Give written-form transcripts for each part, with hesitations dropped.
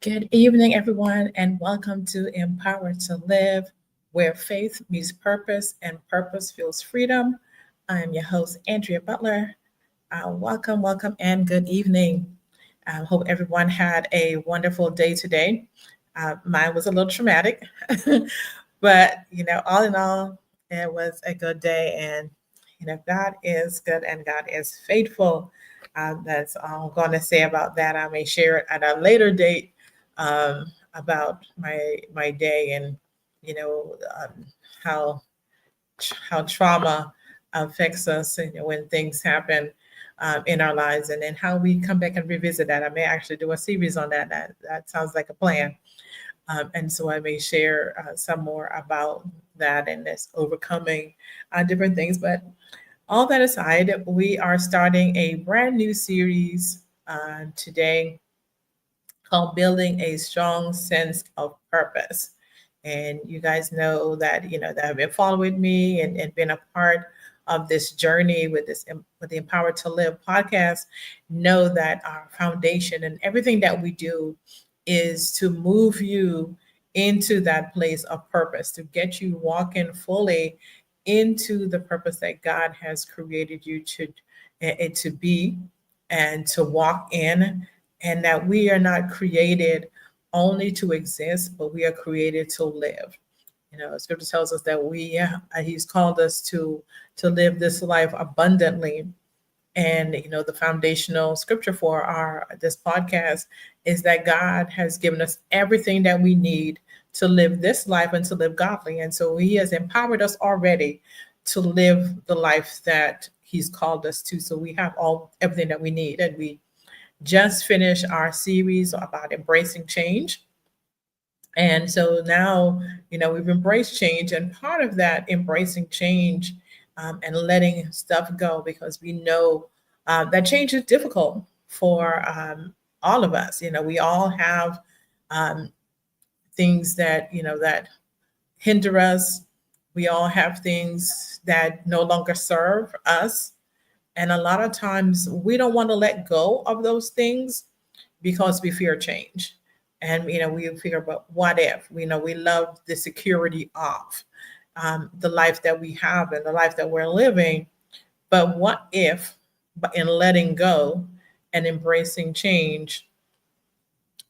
Good evening, everyone, and welcome to Empower to Live, where faith meets purpose and purpose fuels freedom. I am your host, Andrea Butler. Welcome, and good evening. I hope everyone had a wonderful day today. Mine was a little traumatic, but all in all, it was a good day, and God is good and God is faithful. That's all I'm going to say about that. I may share it at a later date about my day and you know um, how how trauma affects us when things happen in our lives, and then how we come back and revisit that. I may actually do a series on that. That sounds like a plan. And so I may share some more about that and this overcoming different things. But all that aside, we are starting a brand new series today called Building a Strong Sense of Purpose. And you guys know that, that have been following me and been a part of this journey with with the Empowered to Live podcast know that our foundation and everything that we do is to move you into that place of purpose, to get you walking fully into the purpose that God has created you to be and to walk in, and that we are not created only to exist, but we are created to live. Scripture tells us that He's called us to live this life abundantly. And the foundational scripture for our this podcast is that God has given us everything that we need to live this life and to live godly. And so He has empowered us already to live the life that He's called us to. So we have everything that we need, and we just finished our series about embracing change. And so now, we've embraced change, and part of that embracing change and letting stuff go, because we know that change is difficult for all of us. We all have um, things that hinder us. We all have things that no longer serve us. And a lot of times we don't want to let go of those things because we fear change. And we fear, but what if? We love the security of the life that we have and the life that we're living. But what if, but in letting go and embracing change,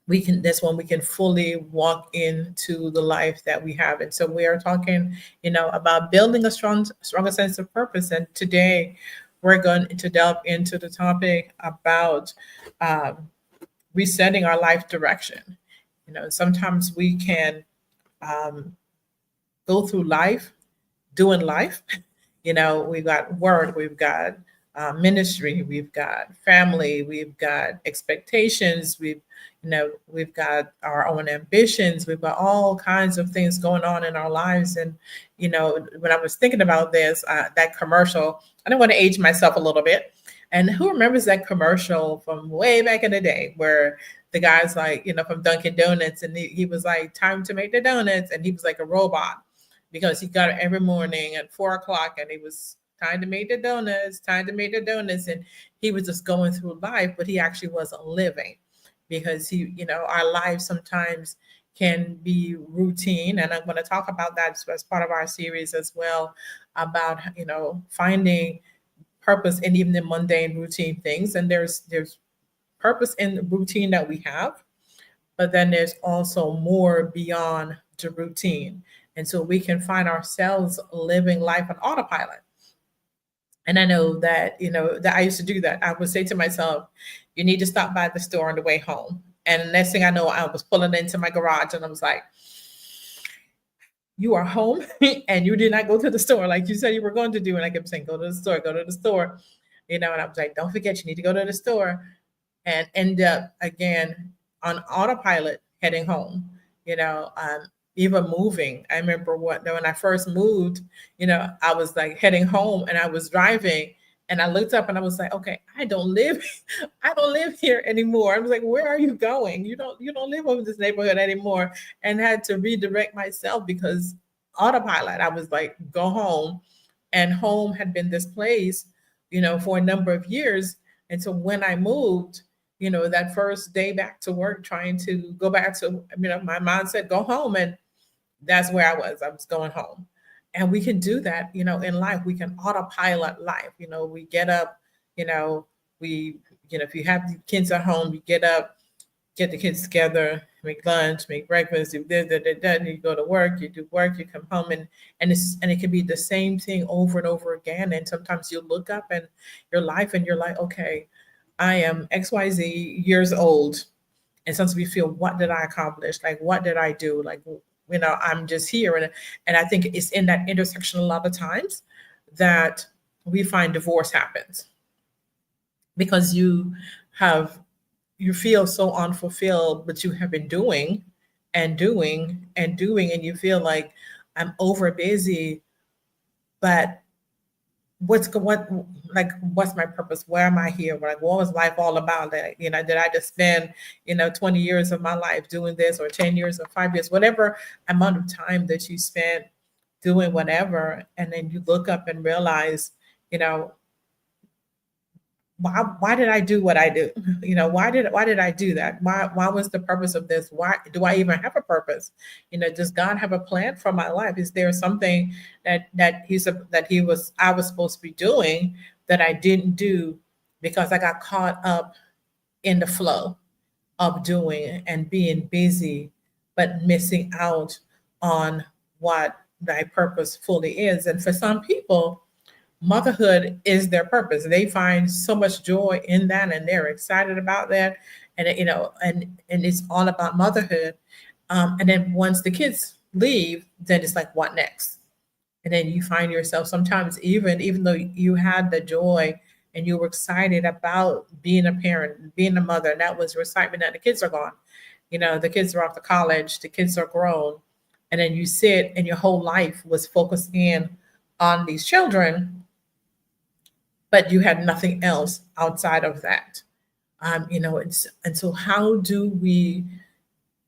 we can that's when we can fully walk into the life that we have. And so we are talking, about building a stronger sense of purpose. And today we're going to delve into the topic about um, resetting our life direction. Sometimes we can um, go through life doing life. We've got work, we've got ministry, we've got family, we've got expectations, we've got our own ambitions, we've got all kinds of things going on in our lives. And when I was thinking about this, that commercial, I don't want to age myself a little bit. And who remembers that commercial from way back in the day where the guy's like, from Dunkin' Donuts, and he was like, time to make the donuts, and he was like a robot because he got it every morning at 4 o'clock, and he was time to make the donuts, time to make the donuts. And he was just going through life, but he actually wasn't living, because our lives sometimes can be routine. And I'm going to talk about that as part of our series as well, about, finding purpose in even the mundane routine things. And there's purpose in the routine that we have, but then there's also more beyond the routine. And so we can find ourselves living life on autopilot. And I know that, that I used to do that. I would say to myself, you need to stop by the store on the way home. And the next thing I know, I was pulling into my garage, and I was like, you are home and you did not go to the store like you said you were going to do. And I kept saying, go to the store, go to the store. And I was like, don't forget, you need to go to the store, and end up again on autopilot heading home. You know, um, Even moving. I remember when I first moved. I was like heading home, and I was driving, and I looked up and I was like, okay, I don't live, I don't live here anymore. I was like, where are you going? You don't live over this neighborhood anymore, and had to redirect myself because autopilot. I was like, go home, and home had been this place, for a number of years. And so when I moved, that first day back to work, trying to go back to, my mom said, go home. And that's where I was going home. And we can do that, in life. We can autopilot life. We get up, you know, we, if you have the kids at home, you get up, get the kids together, make lunch, make breakfast, do this, that, you go to work, you do work, you come home, and it can be the same thing over and over again. And sometimes you look up in your life and you're like, okay, I am XYZ years old. And sometimes we feel, what did I accomplish? Like, what did I do? Like, I'm just here. And I think it's in that intersection a lot of times that we find divorce happens, because you feel so unfulfilled, but you have been doing and doing and doing, and you feel like, I'm over busy, but what's my purpose? Where am I here? Like, what was life all about? That, did I just spend 20 years of my life doing this, or 10 years, or 5 years, whatever amount of time that you spent doing whatever, and then you look up and realize, you know why did I do what I do? Why did I do that? Why was the purpose of this? Why do I even have a purpose? Does God have a plan for my life? Is there something that I was supposed to be doing that I didn't do, because I got caught up in the flow of doing and being busy, but missing out on what my purpose fully is? And for some people, motherhood is their purpose. They find so much joy in that, and they're excited about that. And and it's all about motherhood. And then once the kids leave, then it's like, what next? And then you find yourself sometimes, even though you had the joy and you were excited about being a parent, being a mother, and that was your excitement, that the kids are gone. The kids are off to college, the kids are grown, and then you sit and your whole life was focused in on these children, but you had nothing else outside of that. And so how do we,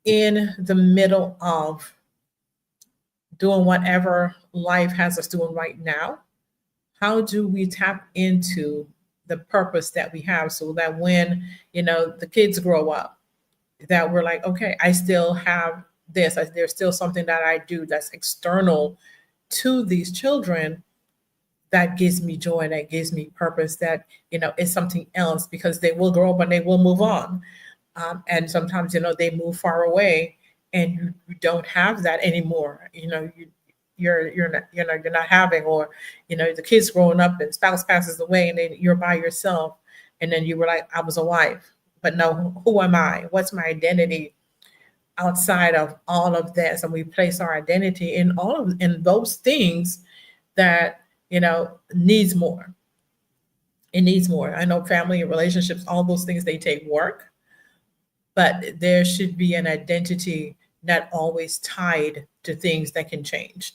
in the middle of doing whatever life has us doing right now, how do we tap into the purpose that we have, so that when the kids grow up, that we're like, okay, I still have this. There's still something that I do that's external to these children, that gives me joy, that gives me purpose, that is something else, because they will grow up and they will move on. And sometimes they move far away, and you don't have that anymore. You're not having, or the kids growing up and spouse passes away, and then you're by yourself, and then you were like, I was a wife, but no, who am I? What's my identity outside of all of this? And we place our identity in those things that needs more. It needs more. I know family and relationships, all those things, they take work, but there should be an identity not always tied to things that can change.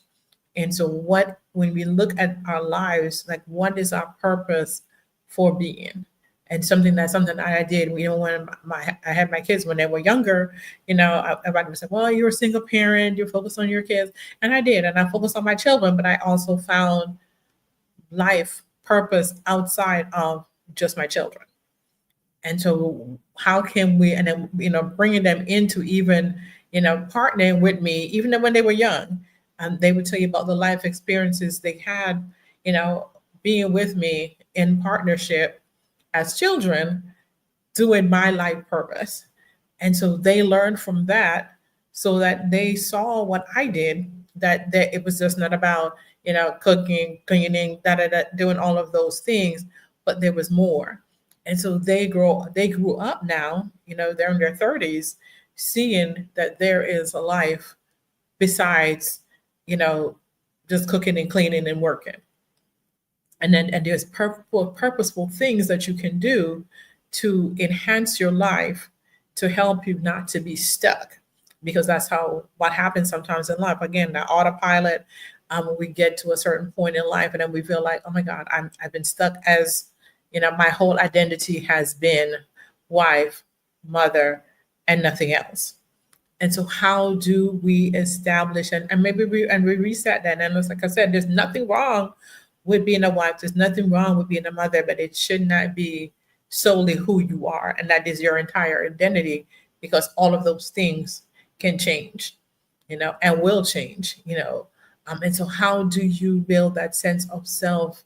And so when we look at our lives, like, what is our purpose for being? And something I did, when I had my kids when they were younger, everybody would say, well, you're a single parent, you're focused on your kids. And I did, and I focused on my children, but I also found life purpose outside of just my children. And so how can we, and then, bringing them into even, partnering with me, even when they were young, they would tell you about the life experiences they had, being with me in partnership as children, doing my life purpose. And so they learned from that, so that they saw what I did, that it was just not about, cooking, cleaning, doing all of those things, but there was more. And so they grew up now, they're in their 30s, seeing that there is a life besides, just cooking and cleaning and working. And there's purposeful things that you can do to enhance your life, to help you not to be stuck, because that's what happens sometimes in life. Again, the autopilot, when we get to a certain point in life, and then we feel like, oh my God, I've been stuck, as my whole identity has been wife, mother, and nothing else. And so how do we establish, and maybe we reset that? And it's like I said, there's nothing wrong with being a wife. There's nothing wrong with being a mother, but it should not be solely who you are, and that is your entire identity, because all of those things can change, and will change, and so how do you build that sense of self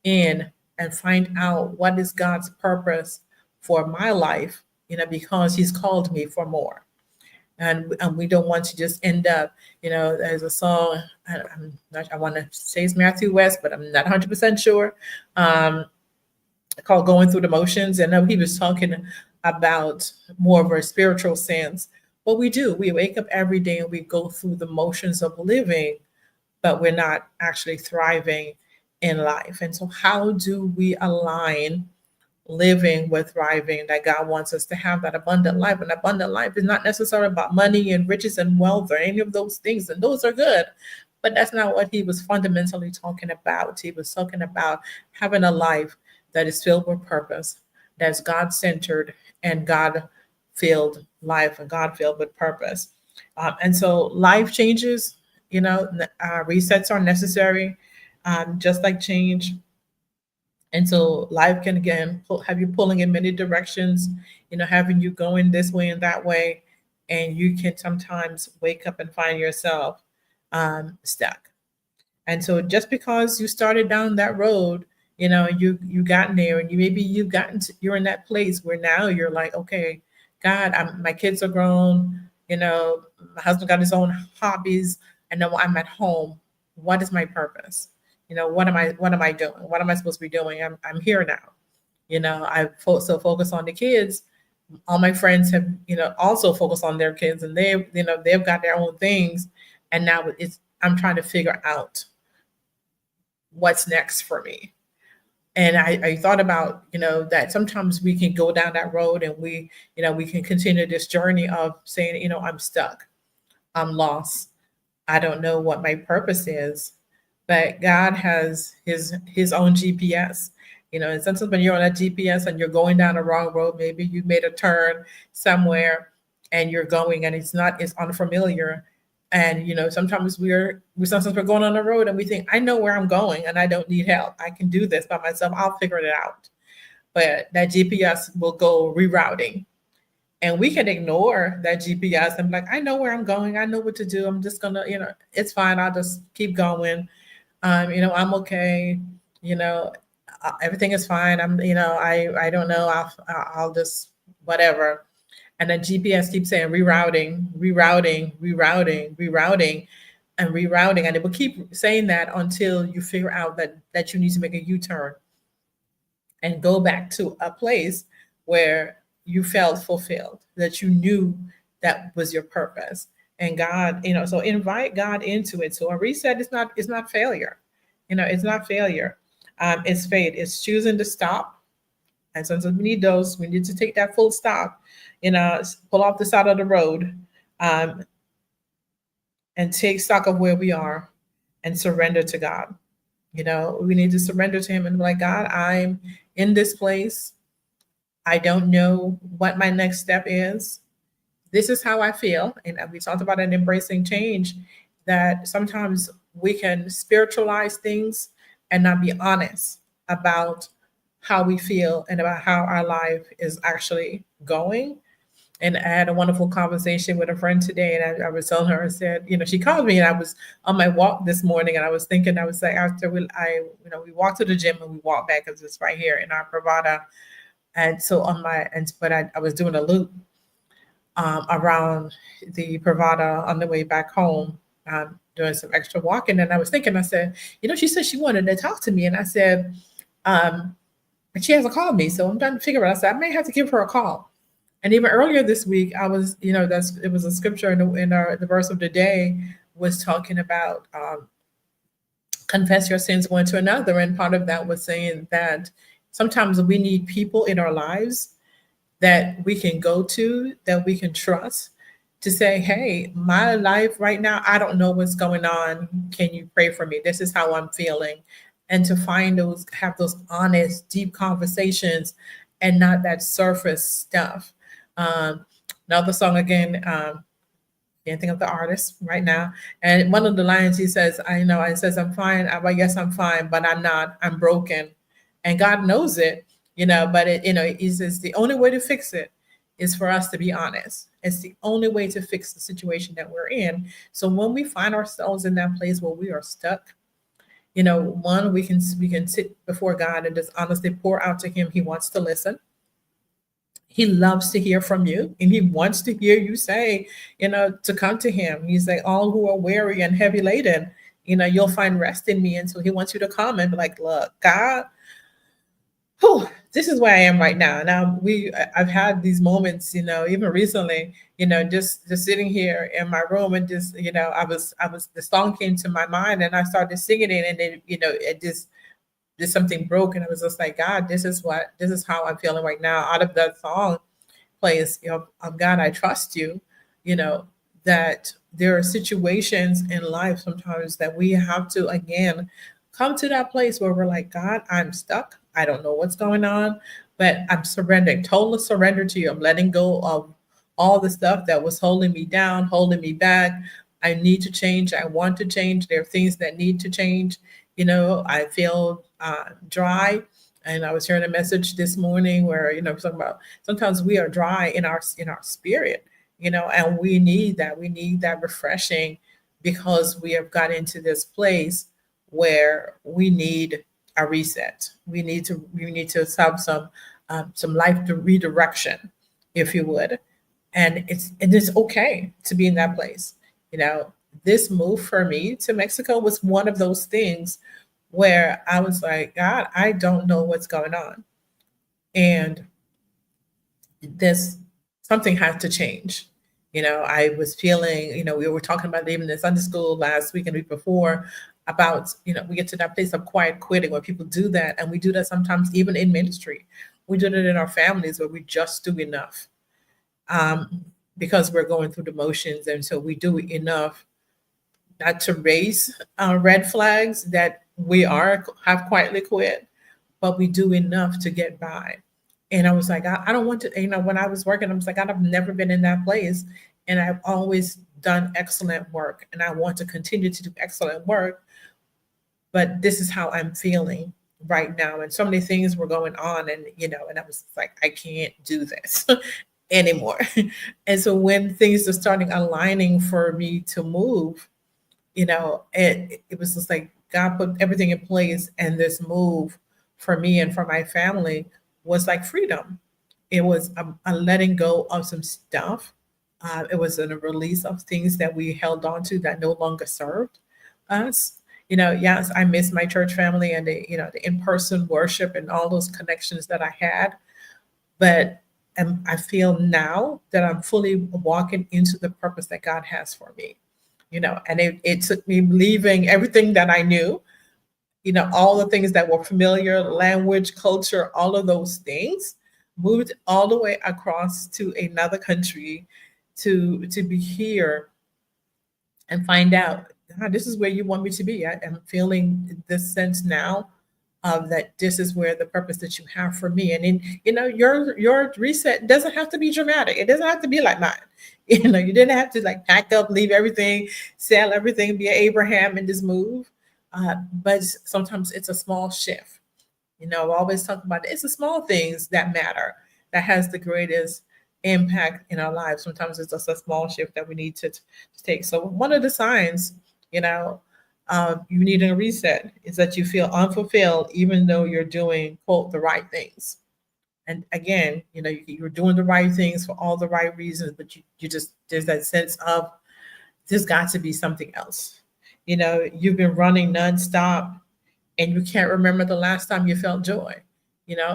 in and find out what is God's purpose for my life, because He's called me for more. And we don't want to just end up, there's a song, I want to say it's Matthew West, but I'm not 100% sure, called Going Through the Motions. And he was talking about more of a spiritual sense. What we do, we wake up every day and we go through the motions of living, but we're not actually thriving in life. And so, how do we align living with thriving, that God wants us to have that abundant life? And abundant life is not necessarily about money and riches and wealth or any of those things, and those are good, but that's not what he was fundamentally talking about. He was talking about having a life that is filled with purpose, that's God centered and God filled life, and God filled with purpose. And so life changes, resets are necessary, just like change. And so life can again have you pulling in many directions, having you going this way and that way. And you can sometimes wake up and find yourself stuck. And so just because you started down that road, you gotten there, and you're in that place where now you're like, okay, God, my kids are grown, my husband got his own hobbies, and now I'm at home. What is my purpose? What am I doing? What am I supposed to be doing? I'm here now. I so focus on the kids. All my friends have, also focused on their kids, and they've got their own things. And now I'm trying to figure out what's next for me. And I thought about, that sometimes we can go down that road, and we can continue this journey of saying, I'm stuck, I'm lost, I don't know what my purpose is. But God has his own GPS. And sometimes when you're on that GPS and you're going down the wrong road, maybe you made a turn somewhere and you're going, and it's unfamiliar. And sometimes we're going on the road and we think, I know where I'm going and I don't need help. I can do this by myself. I'll figure it out. But that GPS will go rerouting. And we can ignore that GPS and be like, I know where I'm going. I know what to do. I'm just gonna, it's fine. I'll just keep going. I'm okay. Everything is fine. I don't know. I'll just whatever. And then GPS keeps saying rerouting, rerouting, rerouting, rerouting, and rerouting. And it will keep saying that until you figure out that you need to make a U-turn and go back to a place where you felt fulfilled, that you knew that was your purpose. And God, so invite God into it. So a reset is not failure. It's not failure. It's faith. It's choosing to stop. And sometimes we need to take that full stop, pull off the side of the road, and take stock of where we are and surrender to God. We need to surrender to him and be like, God, I'm in this place. I don't know what my next step is. This is how I feel. And we talked about an embracing change, that sometimes we can spiritualize things and not be honest about how we feel and about how our life is actually going. And I had a wonderful conversation with a friend today, and I was telling her, I said, she called me, and I was on my walk this morning, and I was thinking, I was like, after we walked to the gym and we walked back, because it's right here in our Pravada. And so I was doing a loop around the Pravada on the way back home, doing some extra walking. And I was thinking, I said, she said she wanted to talk to me. And I said, and she hasn't called me. So I'm trying to figure out, I said, I may have to give her a call. And even earlier this week, I was, it was a scripture in the verse of the day was talking about confess your sins one to another. And part of that was saying that sometimes we need people in our lives that we can go to, that we can trust, to say, hey, my life right now, I don't know what's going on. Can you pray for me? This is how I'm feeling. And to have those honest, deep conversations, and not that surface stuff. Another song again, can't think of the artist right now. And one of the lines he says, it says, I'm fine. I guess I'm fine, but I'm not. I'm broken. And God knows it. but he says the only way to fix it is for us to be honest. It's the only way to fix the situation that we're in. So when we find ourselves in that place where we are stuck, one, we can sit before God and just honestly pour out to him. He wants to listen. He loves to hear from you, and he wants to hear you say, to come to him. He's like, all who are weary and heavy laden, you'll find rest in me. And so he wants you to come and be like, look, God, whew, this is where I am right now. Now I've had these moments, even recently, just sitting here in my room and just, I was the song came to my mind and I started singing it, and then, it just something broke, and I was just like, God, this is how I'm feeling right now. Out of that song plays, God, I trust you, you know, that there are situations in life sometimes that we have to again come to that place where we're like, God, I'm stuck. I don't know what's going on, but I'm surrendering, total surrender to you. I'm letting go of all the stuff that was holding me down, holding me back. I need to change. I want to change. There are things that need to change. I feel dry. And I was hearing a message this morning where, talking about sometimes we are dry in our spirit, and we need that. We need that refreshing because we have got into this place where we need a reset. We need to have some life redirection, if you would. And it's okay to be in that place. This move for me to Mexico was one of those things where I was like, God, I don't know what's going on. And this something had to change. I was feeling, we were talking about even in Sunday school last week and week before about, we get to that place of quiet quitting where people do that. And we do that sometimes even in ministry. We do it in our families where we just do enough because we're going through the motions. And so we do enough not to raise red flags that we have quietly quit, but we do enough to get by. And I was like, I don't want to, when I was working, I was like, I've never been in that place. And I've always done excellent work. And I want to continue to do excellent work. But this is how I'm feeling right now. And so many things were going on. And, and I was like, I can't do this anymore. And so when things are starting aligning for me to move, it was just like God put everything in place. And this move for me and for my family was like freedom. It was a letting go of some stuff. It was a release of things that we held on to that no longer served us. Yes, I miss my church family and the in-person worship and all those connections that I had. But I feel now that I'm fully walking into the purpose that God has for me. And it took me leaving everything that I knew, all the things that were familiar, language, culture, all of those things, moved all the way across to another country to be here and find out, God, this is where you want me to be. I'm feeling this sense now of that this is where the purpose that you have for me. And your reset doesn't have to be dramatic. It doesn't have to be like mine. You didn't have to like pack up, leave everything, sell everything, be an Abraham and just move. But sometimes it's a small shift. I always talk about it's the small things that matter, that has the greatest impact in our lives. Sometimes it's just a small shift that we need to take. So one of the signs, you need a reset is that you feel unfulfilled, even though you're doing, quote, the right things. And again, you're doing the right things for all the right reasons, but you just, there's that sense of there's got to be something else. You've been running nonstop and you can't remember the last time you felt joy.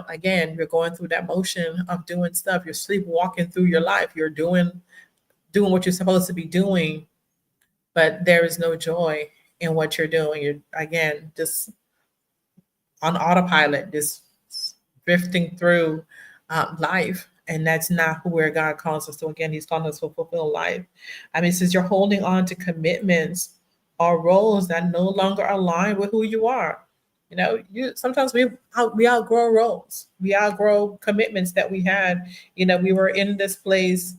Again, you're going through that motion of doing stuff. You're sleepwalking through your life. You're doing what you're supposed to be doing, but there is no joy in what you're doing. You're, again, just on autopilot, just drifting through life. And that's not where God calls us to. Again, he's calling us to fulfill life. It says you're holding on to commitments or roles that no longer align with who you are. Sometimes we outgrow roles. We outgrow commitments that we had. We were in this place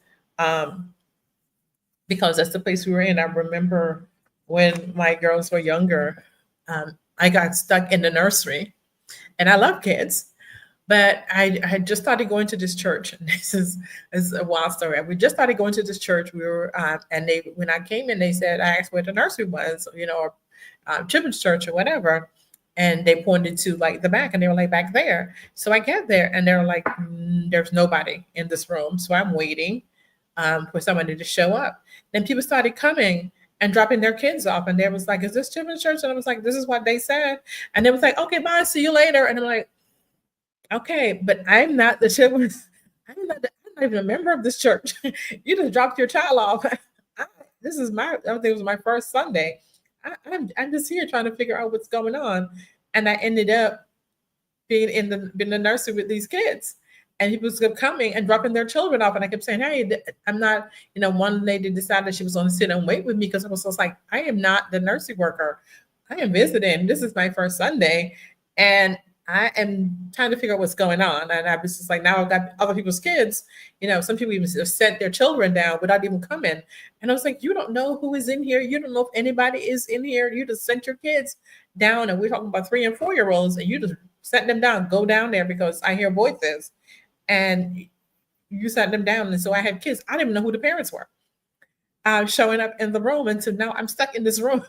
because that's the place we were in. I remember when my girls were younger, I got stuck in the nursery, and I love kids, But I had just started going to this church. And this is a wild story. We just started going to this church. We were, and they, when I came in, they said, I asked where the nursery was, or children's church or whatever. And they pointed to like the back, and they were like, back there. So I get there, and they're like, there's nobody in this room. So I'm waiting for somebody to show up. Then people started coming and dropping their kids off. And they was like, is this children's church? And I was like, this is what they said. And they was like, okay, bye, see you later. And I'm like, okay, but I'm not the children's, I'm not even a member of this church. You just dropped your child off. I, this is I think it was my first Sunday. I'm just here trying to figure out what's going on. And I ended up being in the nursery with these kids. And people kept coming and dropping their children off. And I kept saying, hey, I'm not, one lady decided she was going to sit and wait with me because I was just like, I am not the nursery worker. I am visiting. This is my first Sunday. And I am trying to figure out what's going on. And I was just like, now I've got other people's kids. Some people even sent their children down without even coming. And I was like, you don't know who is in here. You don't know if anybody is in here. You just sent your kids down. And we're talking about 3 and 4 year olds. And you just sent them down. Go down there because I hear voices. And you sent them down. And so I had kids. I didn't even know who the parents were showing up in the room. And so now I'm stuck in this room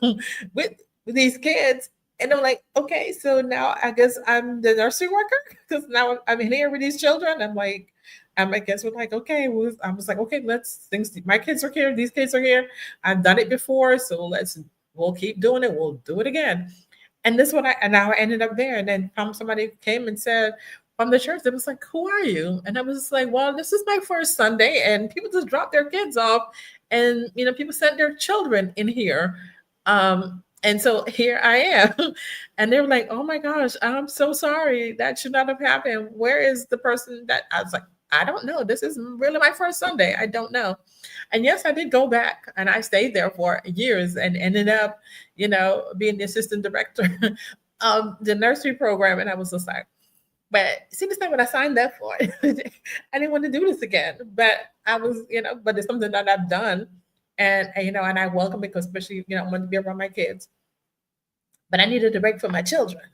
with these kids. And I'm like, okay, so now I guess I'm the nursery worker because now I'm in here with these children. I guess we're like, okay, I was like, okay, my kids are here. These kids are here. I've done it before. So we'll keep doing it. We'll do it again. And this one, and now I ended up there. And then somebody came and said, from the church, it was like, who are you? And I was just like, well, this is my first Sunday, and people just drop their kids off, and people sent their children in here. And so here I am. And they were like, oh my gosh, I'm so sorry. That should not have happened. Where is the person that I was like, I don't know. This is really my first Sunday. I don't know. And yes, I did go back, and I stayed there for years and ended up, being the assistant director of the nursery program. And I was just like, but see, this not what I signed up for. I didn't want to do this again, but I was, but it's something that I've done. And and I welcome it because especially, I wanted to be around my kids. But I needed a break for my children.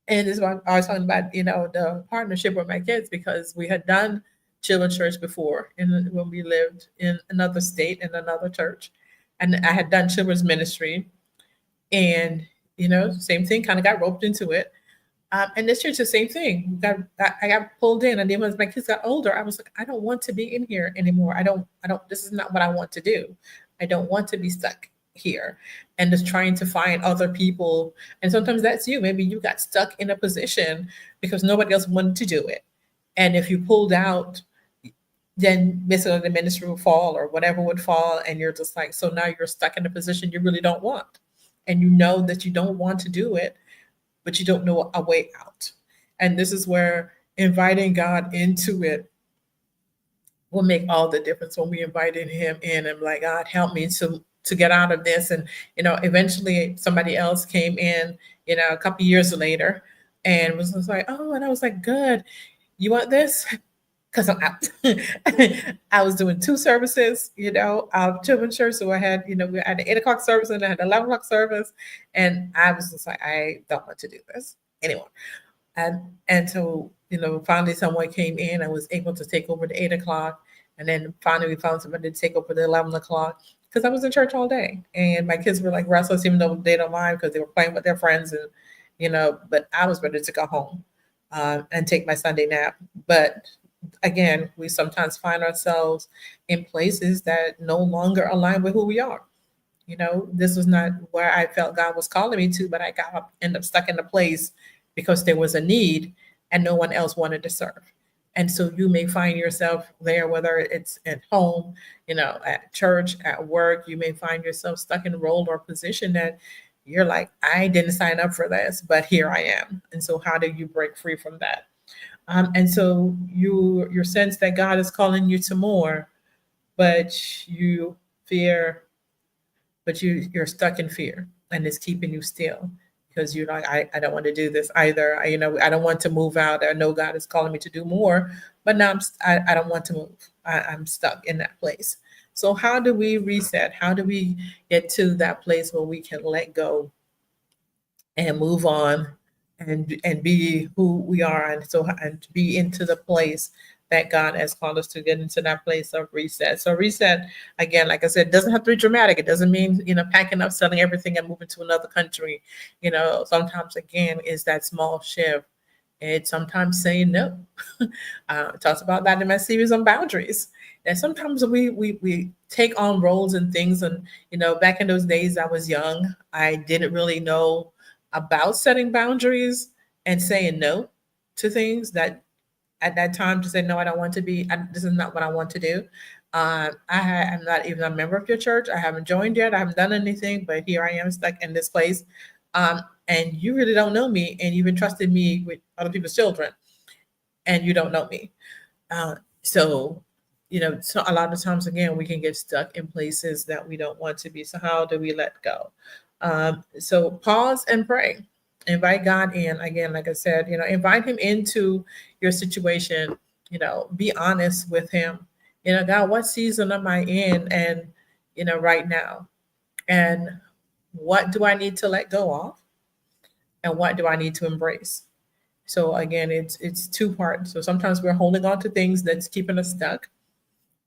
And this is why I was talking about, the partnership with my kids, because we had done children's church before when we lived in another state in another church. And I had done children's ministry. And, same thing, kind of got roped into it. And this church, the same thing. I got pulled in, and then when my kids got older, I was like, I don't want to be in here anymore. I don't. This is not what I want to do. I don't want to be stuck here, and just trying to find other people. And sometimes that's you. Maybe you got stuck in a position because nobody else wanted to do it, and if you pulled out, then basically the ministry would fall or whatever would fall, and you're just like, so now you're stuck in a position you really don't want, and you know that you don't want to do it, but you don't know a way out. And this is where inviting God into it will make all the difference. When we invited him in and like, God, help me to get out of this. And, eventually somebody else came in, a couple of years later and was just like, oh, and I was like, good. You want this? Because I'm out. I was doing 2 services, children's church. So I had, we had an 8 o'clock service and I had an 11 o'clock service. And I was just like, I don't want to do this anymore. And so, finally someone came in. I was able to take over the 8 o'clock. And then finally we found somebody to take over the 11 o'clock because I was in church all day. And my kids were like restless, even though they don't mind because they were playing with their friends. And, but I was ready to go home and take my Sunday nap. But again, we sometimes find ourselves in places that no longer align with who we are. This was not where I felt God was calling me to, but I ended up stuck in a place because there was a need and no one else wanted to serve. And so you may find yourself there, whether it's at home, at church, at work, you may find yourself stuck in a role or position that you're like, I didn't sign up for this, but here I am. And so how do you break free from that? And so you sense that God is calling you to more, but you fear, but you're stuck in fear, and it's keeping you still because you're like, I don't want to do this either. I don't want to move out. I know God is calling me to do more, but now I don't want to move. I'm stuck in that place. So how do we reset? How do we get to that place where we can let go and move on and be who we are, and be into the place that God has called us to get into that place of reset. So reset, again, like I said, doesn't have to be dramatic. It doesn't mean, packing up, selling everything and moving to another country. Sometimes again is that small shift. It's sometimes saying no. I talked about that in my series on boundaries. And sometimes we take on roles and things. And, back in those days, I was young. I didn't really know about setting boundaries and saying no to things that at that time to say, no, I don't want to be, this is not what I want to do. I'm not even a member of your church. I haven't joined yet. I haven't done anything, but here I am stuck in this place. And you really don't know me, and you've entrusted me with other people's children, and you don't know me. So, so a lot of times, again, we can get stuck in places that we don't want to be. So how do we let go? So pause and pray. Invite God in. Again, like I said, invite him into your situation. Be honest with him. God, what season am I in? And, right now, and what do I need to let go of? And what do I need to embrace? So again, it's two parts. So sometimes we're holding on to things that's keeping us stuck,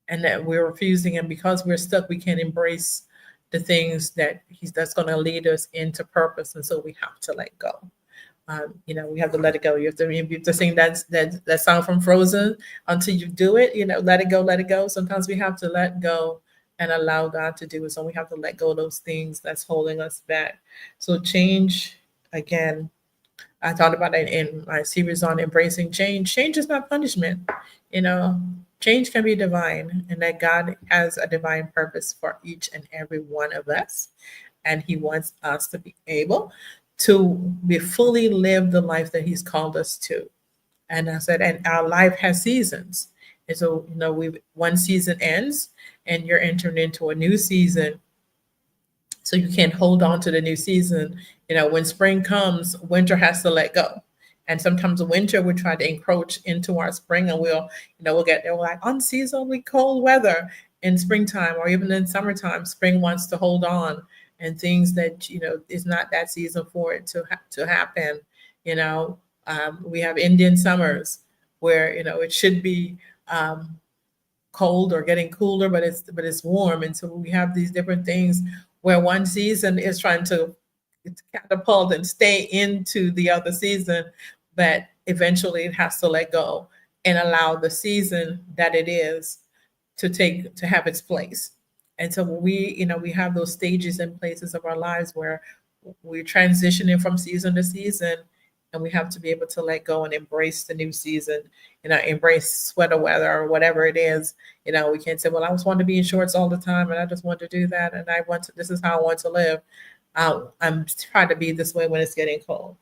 and that we're refusing, and because we're stuck, we can't embrace the things that's going to lead us into purpose, and so we have to let go. We have to let it go. You have to sing that song from Frozen until you do it. Let it go, let it go. Sometimes we have to let go and allow God to do it. So we have to let go of those things that's holding us back. So change, again, I thought about it in my series on embracing change. Change is not punishment. You know, change can be divine, and that God has a divine purpose for each and every one of us. And He wants us to be able to be fully live the life that He's called us to. And I said, and our life has seasons. And so, one season ends and you're entering into a new season, so you can't hold on to the new season. When spring comes, winter has to let go. And sometimes winter we try to encroach into our spring, and we'll get there like unseasonably cold weather in springtime, or even in summertime. Spring wants to hold on, and things that is not that season for it to happen. We have Indian summers where it should be cold or getting cooler, but it's warm, and so we have these different things where one season is trying to catapult and stay into the other season, but eventually it has to let go and allow the season that it is to have its place. And so we have those stages and places of our lives where we're transitioning from season to season, and we have to be able to let go and embrace the new season. Embrace sweater weather or whatever it is. We can't say, well, I just want to be in shorts all the time, and I just want to do that, and this is how I want to live. I'm trying to be this way when it's getting cold.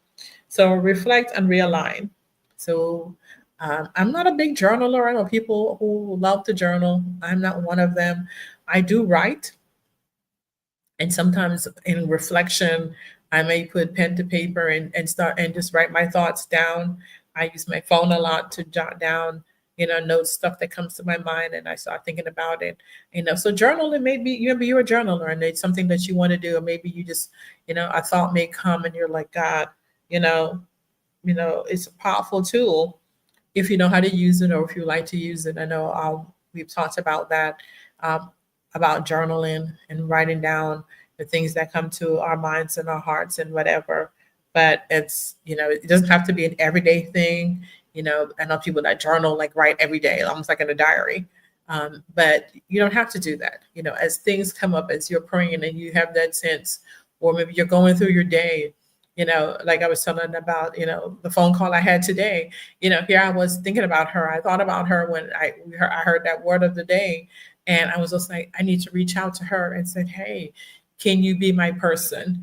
So reflect and realign. So I'm not a big journaler. I know people who love to journal. I'm not one of them. I do write, and sometimes in reflection, I may put pen to paper and start and just write my thoughts down. I use my phone a lot to jot down, notes, stuff that comes to my mind, and I start thinking about it. So journaling, maybe you're a journaler and it's something that you want to do, or maybe you just, a thought may come and you're like, God, it's a powerful tool if you know how to use it, or if you like to use it. I know we've talked about that, about journaling and writing down the things that come to our minds and our hearts and whatever. But it doesn't have to be an everyday thing. I know people that journal, like write every day, almost like in a diary. But you don't have to do that. As things come up, as you're praying and you have that sense, or maybe you're going through your day, like I was telling about, the phone call I had today. Here I was thinking about her. I thought about her when I heard that word of the day, and I was just like, I need to reach out to her and said, hey, can you be my person?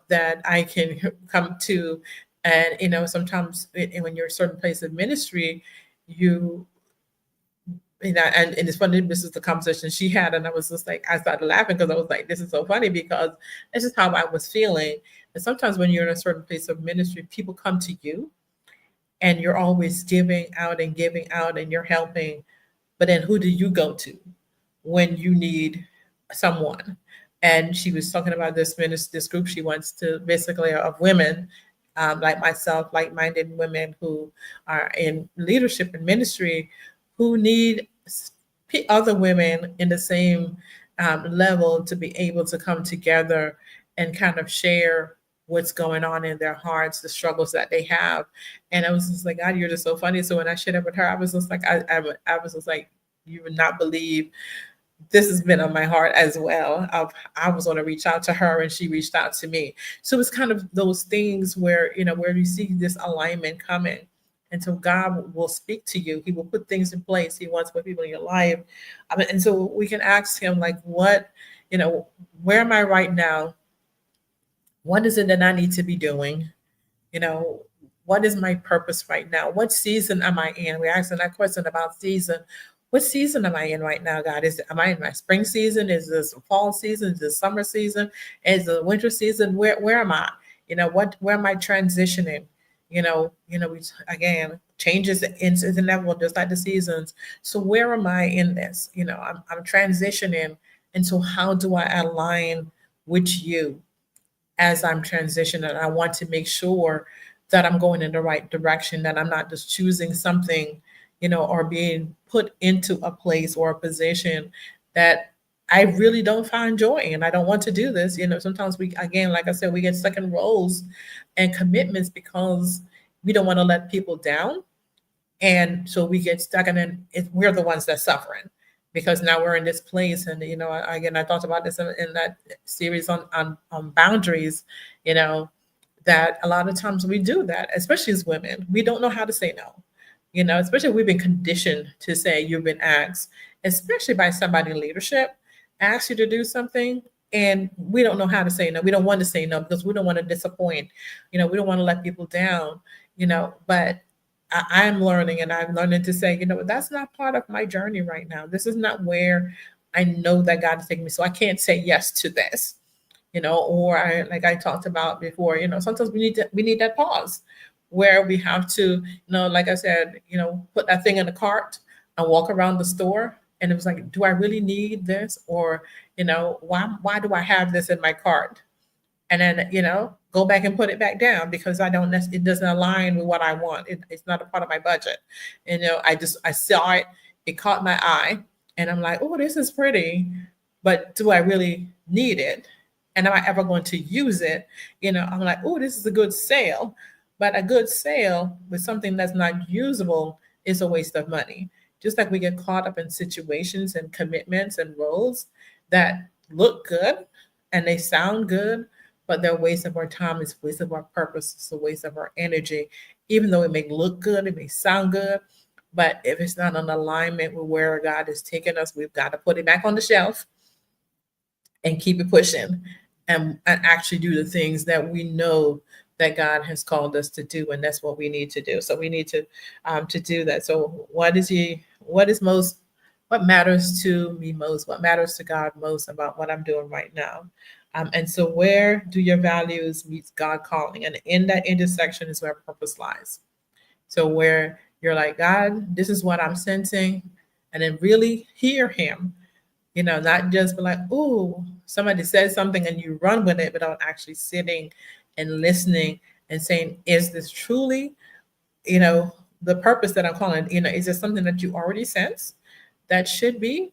That I can come to. And sometimes when you're a certain place of ministry, and it's funny, this is the conversation she had, and I was just like, I started laughing because I was like, this is so funny, because this is how I was feeling. And sometimes when you're in a certain place of ministry, people come to you and you're always giving out and you're helping. But then who do you go to when you need someone? And she was talking about this group she wants to, basically, of women, like myself, like-minded women who are in leadership and ministry, who need other women in the same level to be able to come together and kind of share what's going on in their hearts, the struggles that they have. And I was just like, God, you're just so funny. So when I shared it with her, I was just like, I was just like, you would not believe this has been on my heart as well. I was going to reach out to her and she reached out to me. So it's kind of those things where, where you see this alignment coming. And so God will speak to you. He will put things in place. He wants to put people in your life. And so we can ask him, like, what, where am I right now? What is it that I need to be doing? You know, what is my purpose right now? What season am I in? We're asking that question about season. What season am I in right now, God? Am I in my spring season? Is this fall season? Is this summer season? Is it winter season? Where am I? Where am I transitioning? We again changes is inevitable, just like the seasons. So where am I in this? I'm transitioning. And so how do I align with you as I'm transitioning? I want to make sure that I'm going in the right direction, that I'm not just choosing something, or being put into a place or a position that I really don't find joy in. I don't want to do this. Sometimes we, again, like I said, we get stuck in roles and commitments because we don't want to let people down. And so we get stuck, and then we're the ones that suffering because now we're in this place. And again, I talked about this in that series on boundaries. That a lot of times we do that, especially as women. We don't know how to say no. Especially if we've been conditioned to say you've been asked, especially by somebody in leadership, ask you to do something, and we don't know how to say no. We don't want to say no because we don't want to disappoint. We don't want to let people down. But I'm learning, and I'm learning to say, that's not part of my journey right now. This is not where I know that God is taking me. So I can't say yes to this, or like I talked about before, sometimes we need that pause where we have to, like I said, put that thing in the cart and walk around the store. And it was like, do I really need this? Or, why do I have this in my cart? And then, go back and put it back down because it doesn't align with what I want. It's not a part of my budget. And, I saw it, it caught my eye, and I'm like, oh, this is pretty, but do I really need it? And am I ever going to use it? I'm like, oh, this is a good sale, but a good sale with something that's not usable is a waste of money. Just like we get caught up in situations and commitments and roles that look good and they sound good, but they're a waste of our time, it's a waste of our purpose, it's a waste of our energy. Even though it may look good, it may sound good, but if it's not in alignment with where God is taking us, we've got to put it back on the shelf and keep it pushing, and actually do the things that we know that God has called us to do, and that's what we need to do. So we need to do that. So what matters to me most? What matters to God most about what I'm doing right now? And so where do your values meet God calling? And in that intersection is where purpose lies. So where you're like, God, this is what I'm sensing, and then really hear him. Not just be like, oh, somebody says something and you run with it without actually sitting and listening and saying, is this truly, the purpose that I'm calling? Is it something that you already sense that should be,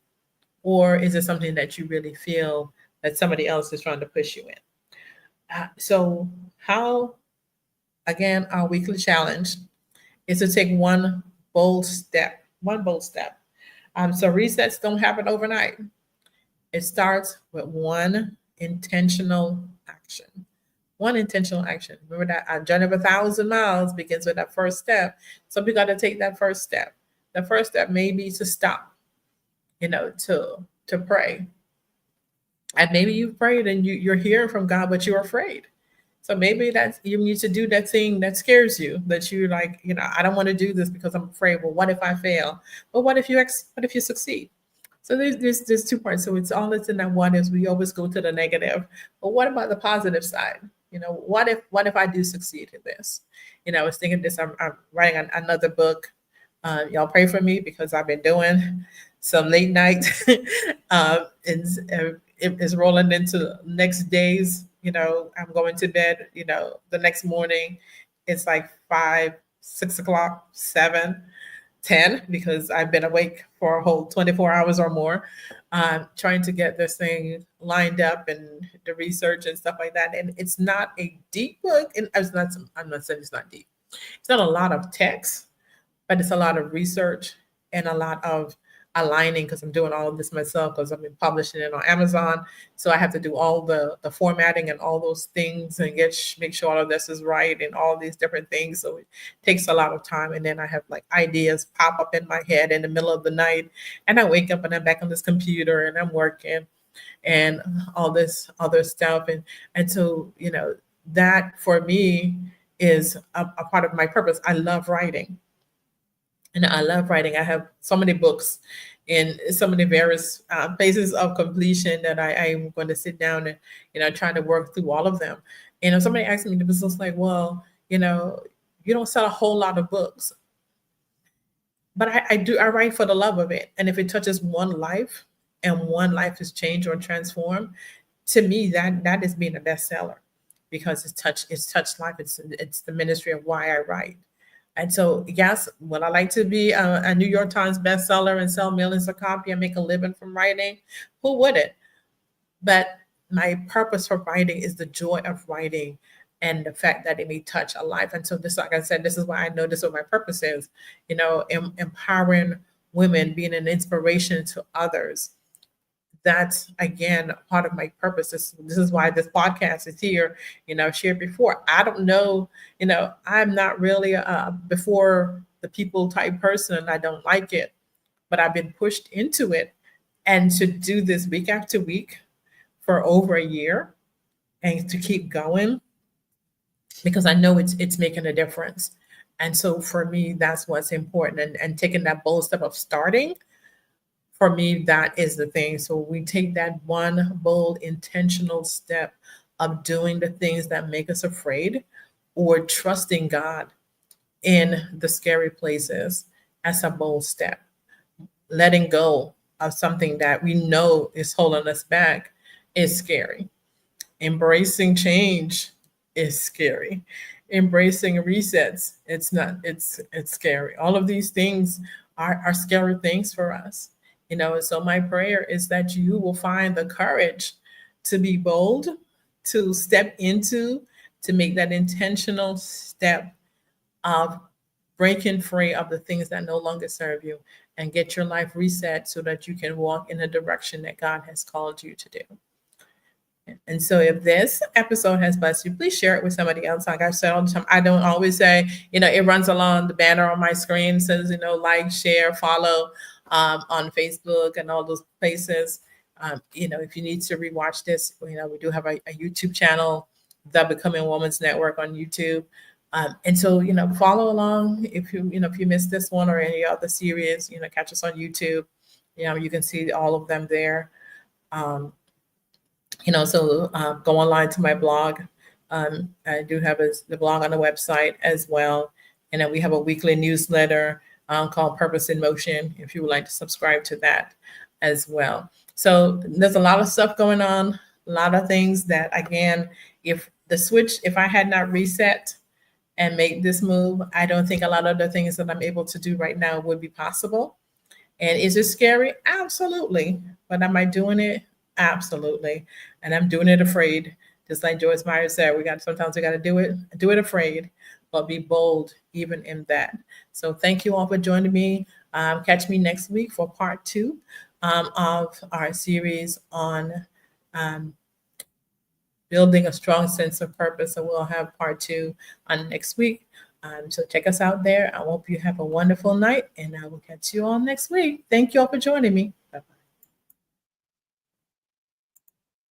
or is it something that you really feel that somebody else is trying to push you in? So how, again, our weekly challenge is to take one bold step. So resets don't happen overnight. It starts with one intentional action. One intentional action. Remember that our journey of 1,000 miles begins with that first step. So we got to take that first step. The first step may be to stop, to pray. And maybe you've prayed and you're hearing from God, but you're afraid. So maybe that's, you need to do that thing that scares you, that you're like, I don't want to do this because I'm afraid. Well, what if I fail? But what if you succeed? So there's two parts. So it's all that's in that one is we always go to the negative. But what about the positive side? What if I do succeed in this? I was thinking this. I'm writing another book. Y'all pray for me because I've been doing some late night. It's rolling into next days. I'm going to bed, the next morning, it's like 5, 6 o'clock, 7, 10, because I've been awake for a whole 24 hours or more, trying to get this thing lined up and the research and stuff like that. And it's not a deep book. And I'm not saying it's not deep. It's not a lot of text, but it's a lot of research and a lot of aligning, because I'm doing all of this myself because I've been publishing it on Amazon. So I have to do all the formatting and all those things and make sure all of this is right and all these different things. So it takes a lot of time. And then I have like ideas pop up in my head in the middle of the night, and I wake up and I'm back on this computer and I'm working and all this other stuff. And so, that for me is a part of my purpose. I love writing. And I love writing. I have so many books in so many various phases of completion that I'm going to sit down and, try to work through all of them. And if somebody asks me, the business like, well, you don't sell a whole lot of books, but I write for the love of it. And if it touches one life and one life is changed or transformed, to me, that is being a bestseller, because it's touched life. It's the ministry of why I write. And so, yes, would I like to be a New York Times bestseller and sell millions of copies and make a living from writing? Who wouldn't? But my purpose for writing is the joy of writing and the fact that it may touch a life. And so this, like I said, this is why I know this is what my purpose is, empowering women, being an inspiration to others. That's again part of my purpose. This is why this podcast is here. I've shared before. I don't know, I'm not really a before the people type person. I don't like it, but I've been pushed into it. And to do this week after week for over a year and to keep going, because I know it's making a difference. And so for me, that's what's important. And taking that bold step of starting, for me, that is the thing. So we take that one bold, intentional step of doing the things that make us afraid, or trusting God in the scary places as a bold step. Letting go of something that we know is holding us back is scary. Embracing change is scary. Embracing resets, it's scary. All of these things are scary things for us. And so my prayer is that you will find the courage to be bold, to step into, to make that intentional step of breaking free of the things that no longer serve you, and get your life reset so that you can walk in the direction that God has called you to do. And so if this episode has blessed you, please share it with somebody else. Like I said all the time, I don't always say, it runs along the banner on my screen, says, like, share, follow on Facebook and all those places. If you need to rewatch this, we do have a YouTube channel, the Becoming Woman's Network on YouTube. And so, follow along. If you missed this one or any other series, catch us on YouTube. You can see all of them there. So go online to my blog. I do have the blog on the website as well. And then we have a weekly newsletter called Purpose in Motion, if you would like to subscribe to that as well. So there's a lot of stuff going on, a lot of things that, again, if I had not reset and made this move, I don't think a lot of the things that I'm able to do right now would be possible. And is it scary? Absolutely. But am I doing it? Absolutely. And I'm doing it afraid. Just like Joyce Meyer said, sometimes we got to do it afraid, but be bold even in that. So thank you all for joining me. Catch me next week for part 2 of our series on building a strong sense of purpose. So we'll have part 2 on next week. So check us out there. I hope you have a wonderful night, and I will catch you all next week. Thank you all for joining me.